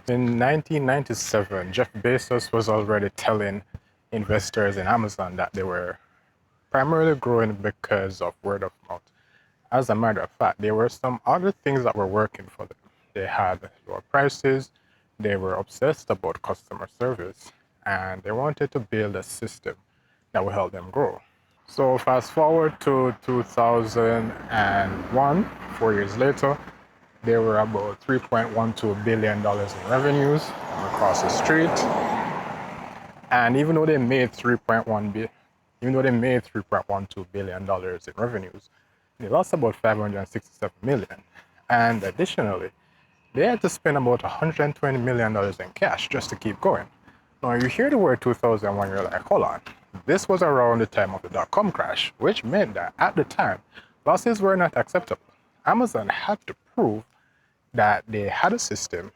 In 1997, Jeff Bezos was already telling investors in Amazon that they were primarily growing because of word of mouth. As a matter of fact, there were some other things that were working for them. They had lower prices, they were obsessed about customer service, and they wanted to build a system that would help them grow. So fast forward to 2001, 4 years later, they were about $3.12 billion in revenues across the street. And even though they made 3.1 billion, even though they made $3.12 billion in revenues, they lost about 567 million. And additionally, they had to spend about $120 million in cash just to keep going. Now, you hear the word 2001, you're like, hold on. This was around the time of the dot-com crash, which meant that at the time, losses were not acceptable. Amazon had to prove that they had a system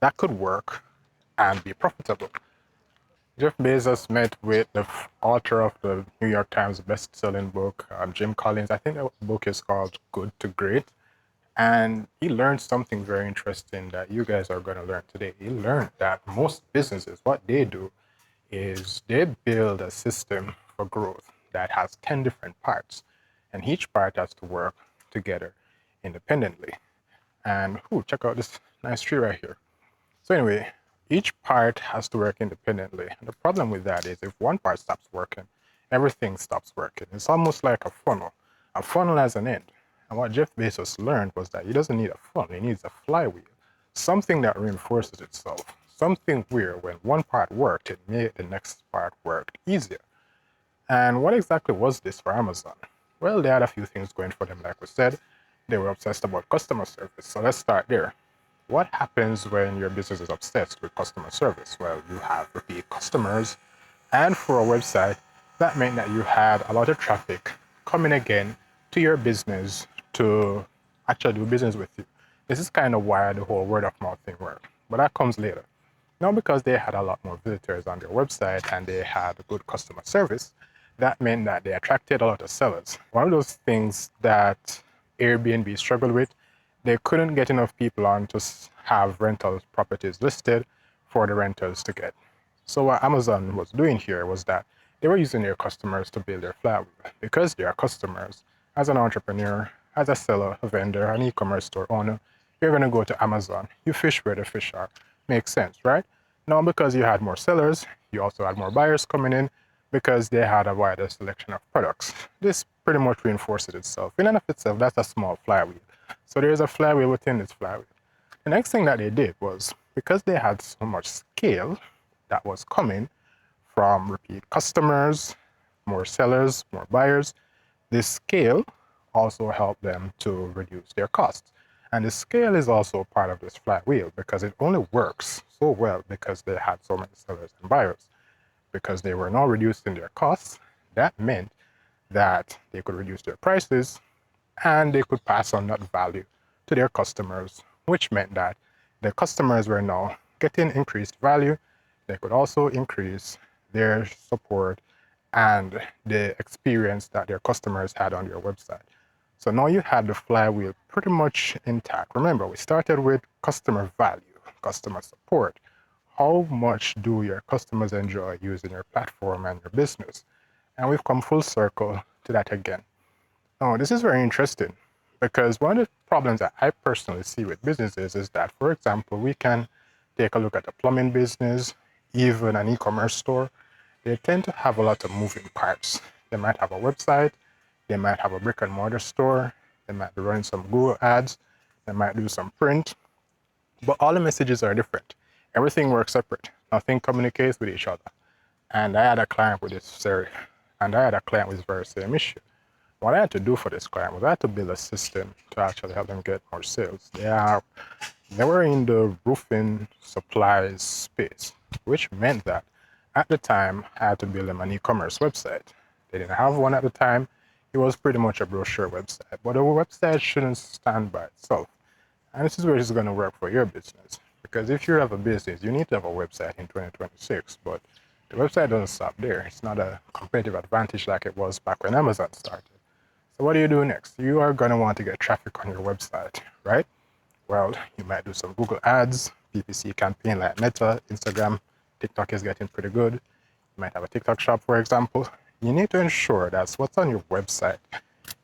that could work and be profitable. Jeff Bezos met with the author of the New York Times best-selling book, Jim Collins. I think that book is called Good to Great. And he learned something very interesting that you guys are going to learn today. He learned that most businesses, what they do is they build a system for growth that has 10 different parts. And each part has to work together independently. And check out this nice tree right here. So anyway, each part has to work independently. And the problem with that is if one part stops working, everything stops working. It's almost like a funnel. A funnel has an end. And what Jeff Bezos learned was that he doesn't need a funnel, he needs a flywheel. Something that reinforces itself. Something where when one part worked, it made the next part work easier. And what exactly was this for Amazon? Well, they had a few things going for them, like we said. They were obsessed about customer service. So let's start there. What happens when your business is obsessed with customer service? Well, you have repeat customers, and for a website, that meant that you had a lot of traffic coming again to your business to actually do business with you. This is kind of why the whole word of mouth thing worked, but that comes later. Now, because they had a lot more visitors on their website and they had good customer service, that meant that they attracted a lot of sellers. One of those things that Airbnb struggled with, they couldn't get enough people on to have rental properties listed for the renters to get. So what Amazon was doing here was that they were using their customers to build their flywheel. Because they are customers, as an entrepreneur, as a seller, a vendor, an e-commerce store owner, you're going to go to Amazon. You fish where the fish are. Makes sense, right? Now, because you had more sellers, you also had more buyers coming in because they had a wider selection of products. This pretty much reinforces itself. In and of itself, that's a small flywheel. So there's a flywheel within this flywheel. The next thing that they did was, because they had so much scale that was coming from repeat customers, more sellers, more buyers, this scale also helped them to reduce their costs. And the scale is also part of this flywheel because it only works so well because they had so many sellers and buyers. Because they were now reducing their costs, that meant that they could reduce their prices and they could pass on that value to their customers, which meant that the customers were now getting increased value. They could also increase their support and the experience that their customers had on their website. So now you had the flywheel pretty much intact. Remember, we started with customer value, customer support. How much do your customers enjoy using your platform and your business? And we've come full circle to that again. Now, this is very interesting because one of the problems that I personally see with businesses is that, for example, we can take a look at a plumbing business, even an e-commerce store. They tend to have a lot of moving parts. They might have a website, they might have a brick and mortar store, they might be running some Google ads, they might do some print, but all the messages are different. Everything works separate. Nothing communicates with each other. And I had a client with this very same issue. What I had to do for this client was I had to build a system to actually help them get more sales. They were in the roofing supplies space, which meant that at the time I had to build them an e-commerce website. They didn't have one at the time. It was pretty much a brochure website, but a website shouldn't stand by itself. And this is where this is going to work for your business. Because if you have a business, you need to have a website in 2026, but the website doesn't stop there. It's not a competitive advantage like it was back when Amazon started. So what do you do next? You are going to want to get traffic on your website, right? Well, you might do some Google ads, PPC campaign like Meta, Instagram, TikTok is getting pretty good. You might have a TikTok shop, for example. You need to ensure that what's on your website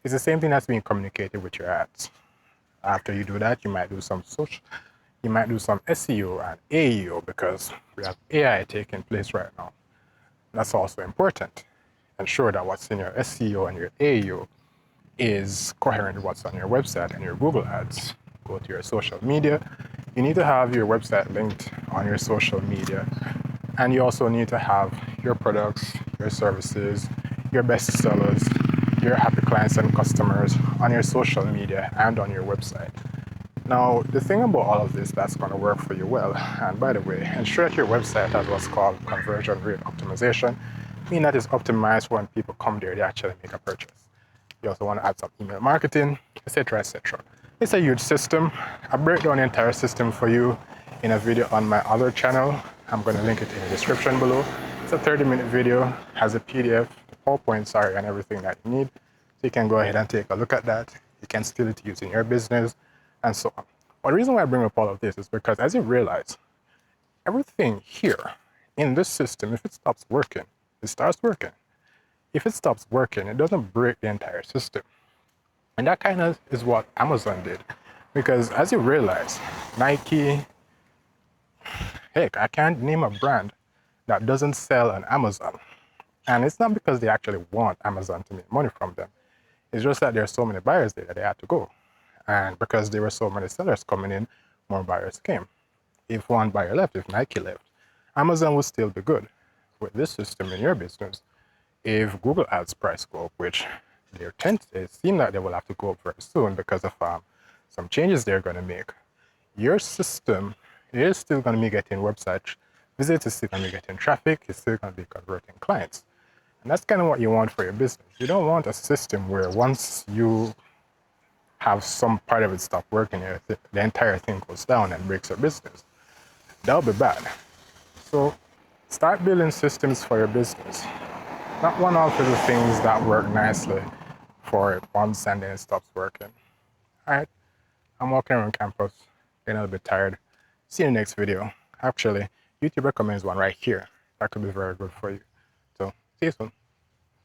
is the same thing that's being communicated with your ads. After you do that, you might do some SEO and AEO, because we have AI taking place right now. That's also important. Ensure that what's in your SEO and your AEO is coherent with what's on your website and your Google ads. Go to your social media. You need to have your website linked on your social media. And you also need to have your products, your services, your best sellers, your happy clients and customers on your social media and on your website. Now, the thing about all of this that's going to work for you well, and by the way, ensure that your website has what's called conversion rate optimization, meaning that it's optimized when people come there, they actually make a purchase. You also want to add some email marketing, etc., etc. It's a huge system. I break down the entire system for you in a video on my other channel. I'm going to link it in the description below. It's a 30-minute video, has a PDF, PowerPoint, and everything that you need. So you can go ahead and take a look at that. You can steal it to use in your business, and so on. But the reason why I bring up all of this is because, as you realize, everything here in this system, if it stops working, it starts working. If it stops working, it doesn't break the entire system. And that kind of is what Amazon did. Because as you realize, Nike, heck, I can't name a brand that doesn't sell on Amazon. And it's not because they actually want Amazon to make money from them. It's just that there are so many buyers there that they had to go. And because there were so many sellers coming in, more buyers came. If one buyer left, if Nike left, Amazon would still be good. With this system in your business, if Google Ads price go up, which it seems like they will have to go up very soon because of some changes they're going to make, your system is still going to be getting website visits, it's still going to be getting traffic, it's still going to be converting clients. And that's kind of what you want for your business. You don't want a system where once you have some part of it stop working, the entire thing goes down and breaks your business. That would be bad. So start building systems for your business. Not one-off little things that work nicely for it once and then it stops working. All right, I'm walking around campus, getting a little bit tired. See you in the next video. Actually, YouTube recommends one right here. That could be very good for you. So see you soon.